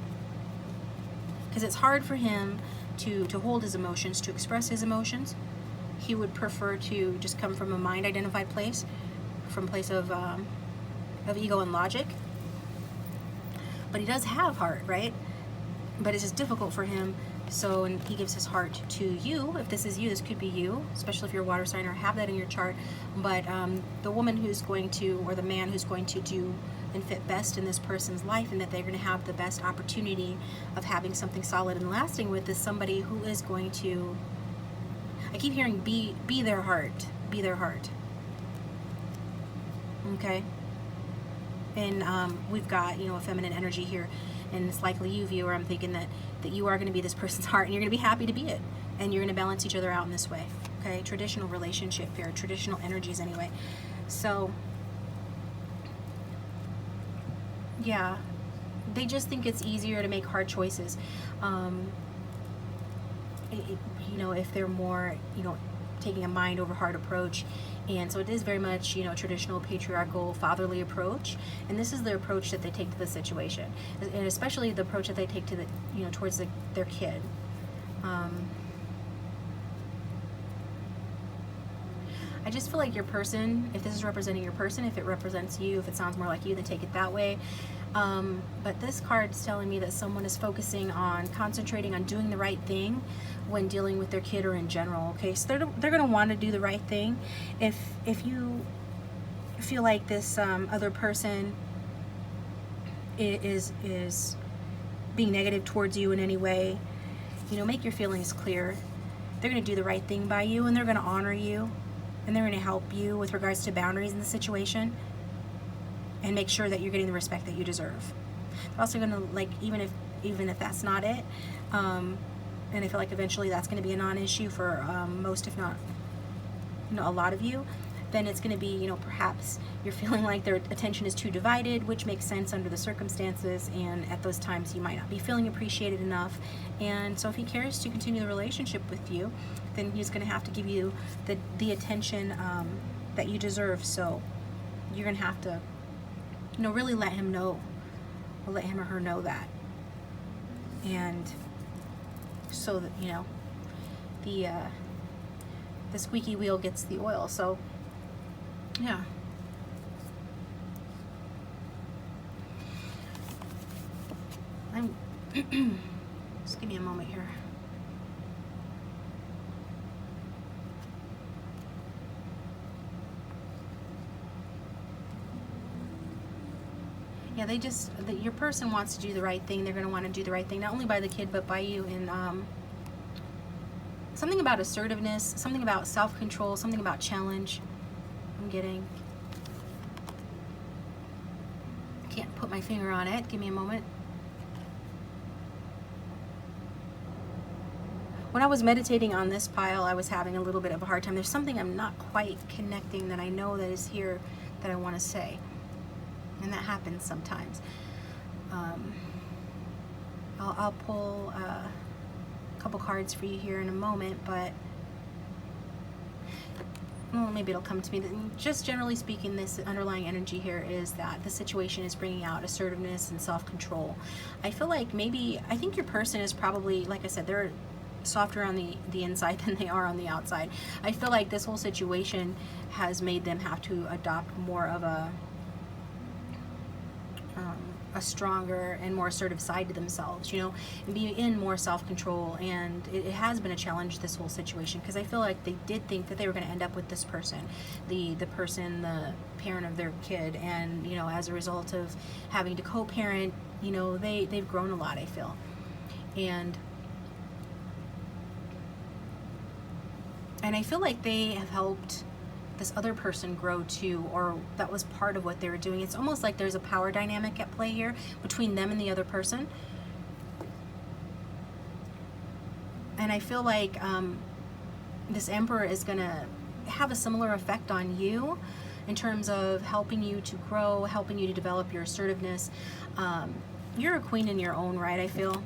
because it's hard for him to hold his emotions, to express his emotions. He would prefer to just come from a mind identified place, from a place of ego and logic. But he does have heart, right? But it's just difficult for him. So, and he gives his heart to you. If this is you, this could be you, especially if you're a water sign or have that in your chart. But the woman who's going to, or the man who's going to do and fit best in this person's life, and that they're going to have the best opportunity of having something solid and lasting with, is somebody who is going to, I keep hearing be their heart, be their heart. Okay? And we've got, a feminine energy here. And it's likely you, viewer, I'm thinking that you are going to be this person's heart, and you're going to be happy to be it. And you're going to balance each other out in this way. Okay? Traditional relationship here, traditional energies anyway. So, yeah, they just think it's easier to make hard choices. If they're more, taking a mind over heart approach. And so it is very much, traditional patriarchal fatherly approach. And this is the approach that they take to the situation. And especially the approach that they take to the, towards their kid. I just feel like your person, if this is representing your person, if it represents you, if it sounds more like you, then take it that way. But this card is telling me that someone is focusing on, concentrating on doing the right thing when dealing with their kid or in general. Okay, so they're going to want to do the right thing. If you feel like this other person is being negative towards you in any way, make your feelings clear. They're going to do the right thing by you, and they're going to honor you, and they're going to help you with regards to boundaries in the situation, and make sure that you're getting the respect that you deserve. They're also going to, even if that's not it, and I feel like eventually that's going to be a non-issue for most, if not, a lot of you. then it's going to be, you know, perhaps you're feeling like their attention is too divided, which makes sense under the circumstances, and at those times you might not be feeling appreciated enough. And so if he cares to continue the relationship with you, then he's going to have to give you the attention that you deserve. So you're going to have to, you know, really let him know, or let him or her know that. And so that, you know, the squeaky wheel gets the oil. So yeah. Just give me a moment here. Yeah, your person wants to do the right thing. They're going to want to do the right thing, not only by the kid, but by you. And something about assertiveness, something about self-control, something about challenge. I'm getting. I can't put my finger on it. Give me a moment. When I was meditating on this pile, I was having a little bit of a hard time. There's something I'm not quite connecting that I know that is here that I want to say. And that happens sometimes. I'll pull a couple cards for you here in a moment, but well, maybe it'll come to me. Just generally speaking, this underlying energy here is that the situation is bringing out assertiveness and self-control. I feel like I think your person is probably, like I said, they're softer on the inside than they are on the outside. I feel like this whole situation has made them have to adopt more of a stronger and more assertive side to themselves, you know, and be in more self-control. And it has been a challenge, this whole situation, because I feel like they did think that they were going to end up with this person, the parent of their kid, and, you know, as a result of having to co-parent, you know, they've grown a lot, I feel. And I feel like they have helped this other person grow too, or that was part of what they were doing. It's almost like there's a power dynamic at play here between them and the other person. And I feel like this Emperor is going to have a similar effect on you in terms of helping you to grow, helping you to develop your assertiveness. You're a queen in your own right, I feel.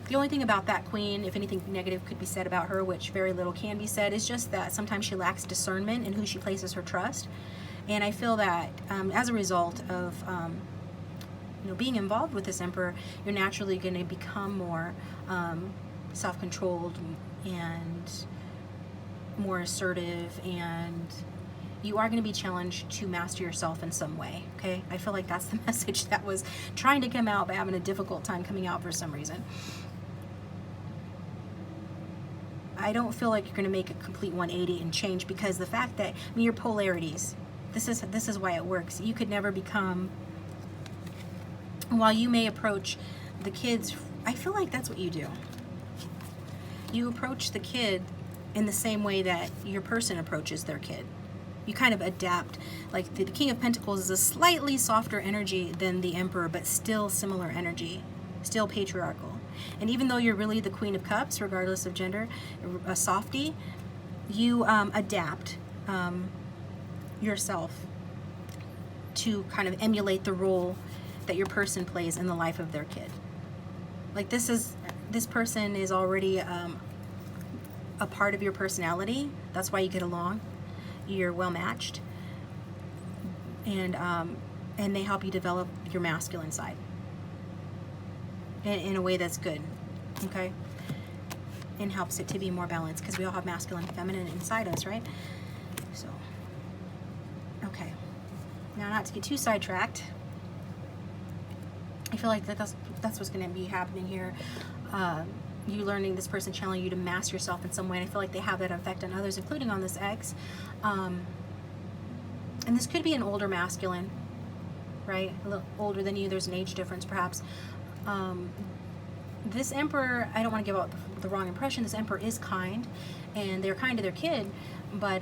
The only thing about that queen, if anything negative could be said about her, which very little can be said, is just that sometimes she lacks discernment in who she places her trust. And I feel that as a result of you know, being involved with this Emperor, you're naturally going to become more self-controlled and more assertive, and you are going to be challenged to master yourself in some way, okay? I feel like that's the message that was trying to come out, but having a difficult time coming out for some reason. I don't feel like you're going to make a complete 180 and change, because the fact that, I mean, your polarities, this is why it works. You could never become, while you may approach the kids, I feel like that's what you do. You approach the kid in the same way that your person approaches their kid. You kind of adapt. Like the King of Pentacles is a slightly softer energy than the Emperor, but still similar energy, still patriarchal. And even though you're really the Queen of Cups, regardless of gender, a softie, you adapt yourself to kind of emulate the role that your person plays in the life of their kid. Like this person is already a part of your personality. That's why you get along. You're well matched, and they help you develop your masculine side in a way that's good, okay, and helps it to be more balanced, because we all have masculine and feminine inside us, right? So, okay, now not to get too sidetracked, I feel like that's what's going to be happening here. You learning, this person challenging you to master yourself in some way, and I feel like they have that effect on others, including on this ex. And this could be an older masculine, right? A little older than you. There's an age difference, perhaps. This Emperor, I don't want to give out the wrong impression. This Emperor is kind, and they're kind to their kid, but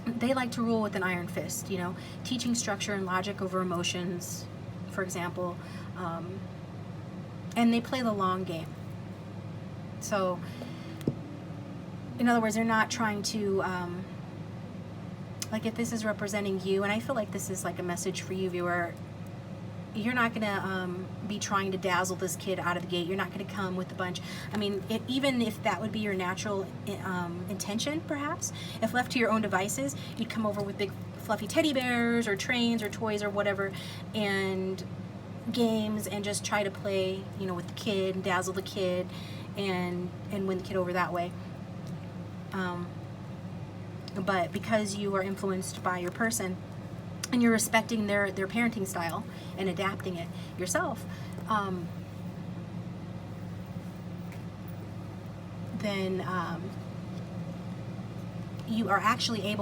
they like to rule with an iron fist, you know, teaching structure and logic over emotions, for example. And they play the long game. So in other words, they're not trying to, like if this is representing you, and I feel like this is like a message for you, viewer, you're not going to be trying to dazzle this kid out of the gate. You're not going to come with a bunch. I mean, even if that would be your natural intention, perhaps, if left to your own devices, you'd come over with big fluffy teddy bears or trains or toys or whatever, and games, and just try to play, you know, with the kid and dazzle the kid and win the kid over that way. But because you are influenced by your person, and you're respecting their parenting style and adapting it yourself, then you are actually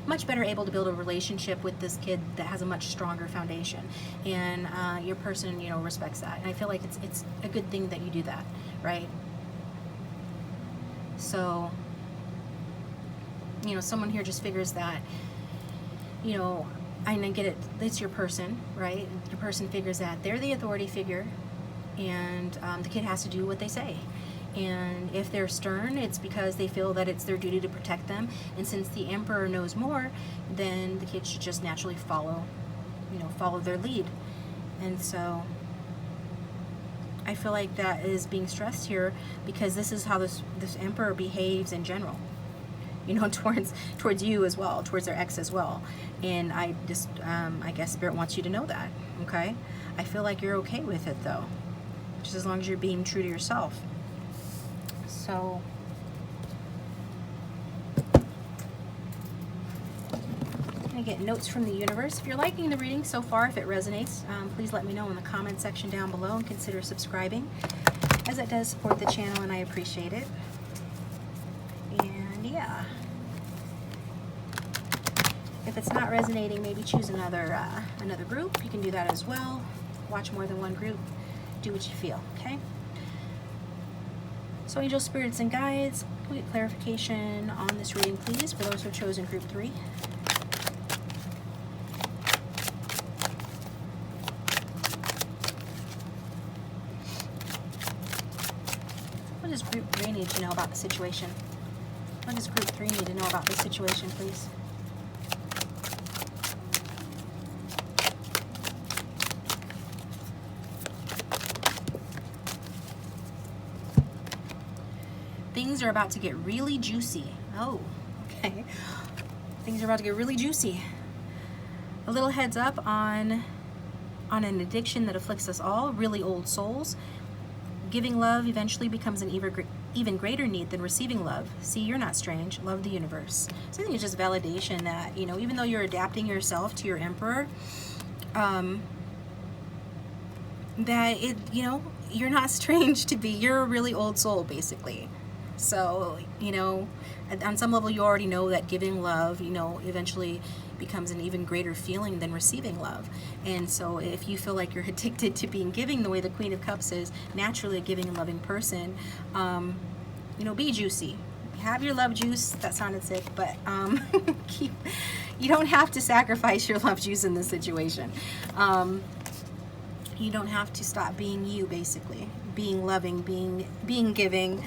much better able to build a relationship with this kid that has a much stronger foundation, and your person, you know, respects that. And I feel like it's a good thing that you do that, right? So, you know, someone here just figures that, you know, I get it, it's your person, right? Your person figures that they're the authority figure, and the kid has to do what they say. And if they're stern, it's because they feel that it's their duty to protect them. And since the emperor knows more, then the kid should just naturally follow their lead. And so I feel like that is being stressed here, because this is how this emperor behaves in general, you know, towards you as well, towards their ex as well. And I just, I guess Spirit wants you to know that, okay? I feel like you're okay with it, though, just as long as you're being true to yourself. So, I'm going to get notes from the universe. If you're liking the reading so far, if it resonates, please let me know in the comment section down below, and consider subscribing, as it does support the channel, and I appreciate it. And yeah, if it's not resonating, maybe choose another group. You can do that as well. Watch more than one group. Do what you feel, okay? So angels, spirits, and guides, can we get clarification on this reading, please, for those who have chosen group 3? What does group 3 need to know about the situation? What does group 3 need to know about this situation, please? Things are about to get really juicy. Oh, okay. Things are about to get really juicy. A little heads up on an addiction that afflicts us all, really old souls. Giving love eventually becomes an even greater need than receiving love. See, you're not strange. Love the universe. So I think it's just validation that, you know, even though you're adapting yourself to your emperor, that it, you know, you're not strange to be. You're a really old soul, basically. So, you know, on some level, you already know that giving love, you know, eventually becomes an even greater feeling than receiving love. And so if you feel like you're addicted to being giving, the way the Queen of Cups is naturally a giving and loving person, you know, be juicy. Have your love juice. That sounded sick, but you don't have to sacrifice your love juice in this situation. You don't have to stop being you, basically. Being loving, being giving.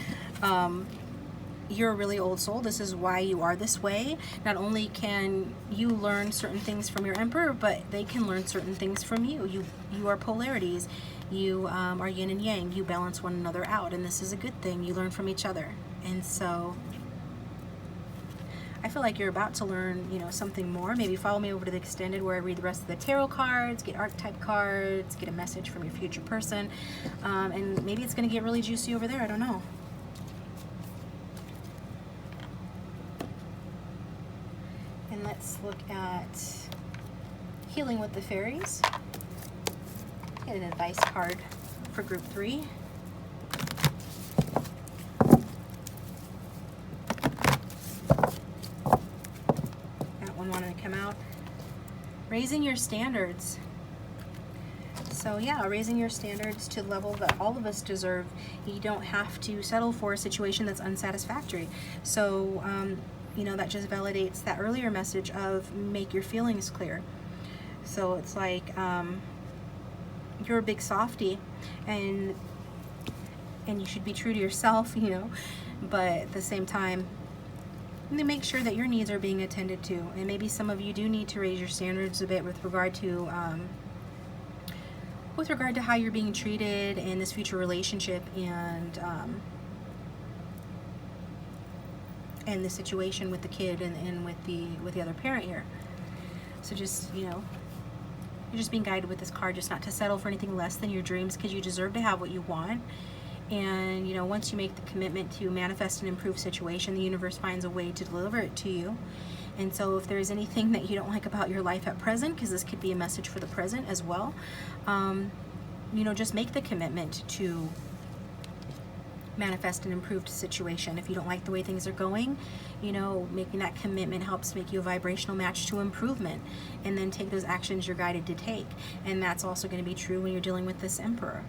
You're a really old soul. This is why you are this way. Not only can you learn certain things from your emperor, but they can learn certain things from you. You are polarities. You are yin and yang. You balance one another out, and this is a good thing. You learn from each other. And so I feel like you're about to learn, you know, something more. Maybe follow me over to the extended where I read the rest of the tarot cards, get archetype cards, get a message from your future person, and maybe it's going to get really juicy over there. I don't know. And let's look at healing with the fairies. Get an advice card for group 3. Wanted to come out. Raising your standards. So yeah, raising your standards to the level that all of us deserve. You don't have to settle for a situation that's unsatisfactory. So you know, that just validates that earlier message of make your feelings clear. So it's like you're a big softie, and and you should be true to yourself, you know, but at the same time, to make sure that your needs are being attended to. And maybe some of you do need to raise your standards a bit with regard to how you're being treated in this future relationship, and the situation with the kid and with the other parent here. So just, you know, you're just being guided with this card just not to settle for anything less than your dreams, because you deserve to have what you want. And, you know, once you make the commitment to manifest an improved situation, the universe finds a way to deliver it to you. And so if there's anything that you don't like about your life at present, because this could be a message for the present as well, you know, just make the commitment to manifest an improved situation. If you don't like the way things are going, you know, making that commitment helps make you a vibrational match to improvement, and then take those actions you're guided to take. And that's also going to be true when you're dealing with this Emperor.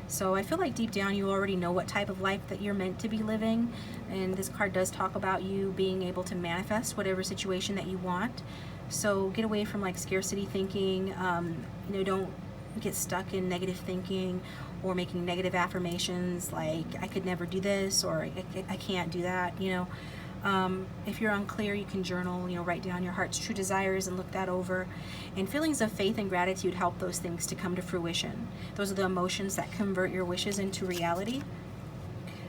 So I feel like deep down you already know what type of life that you're meant to be living, and this card does talk about you being able to manifest whatever situation that you want. So get away from like scarcity thinking. You know, don't get stuck in negative thinking or making negative affirmations like I could never do this, or I can't do that, you know. If you're unclear, you can journal, you know, write down your heart's true desires and look that over. And feelings of faith and gratitude help those things to come to fruition. Those are the emotions that convert your wishes into reality.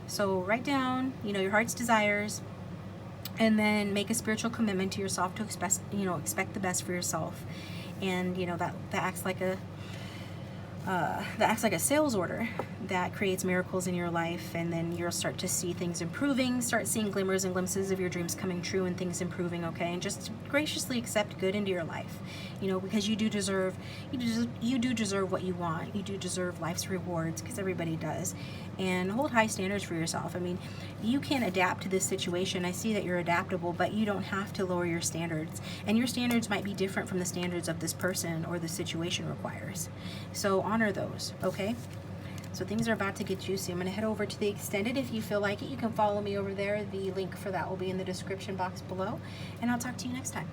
So write down, you know, your heart's desires, and then make a spiritual commitment to yourself to expect the best for yourself. And, you know, that acts like a sales order that creates miracles in your life, and then you'll start to see things improving, start seeing glimmers and glimpses of your dreams coming true and things improving, okay? And just graciously accept good into your life, you know, because you do deserve what you want. You do deserve life's rewards, because everybody does. And hold high standards for yourself. I mean, you can adapt to this situation. I see that you're adaptable, but you don't have to lower your standards. And your standards might be different from the standards of this person or the situation requires. So honor those, okay? So things are about to get juicy. I'm going to head over to the extended. If you feel like it, you can follow me over there. The link for that will be in the description box below. And I'll talk to you next time.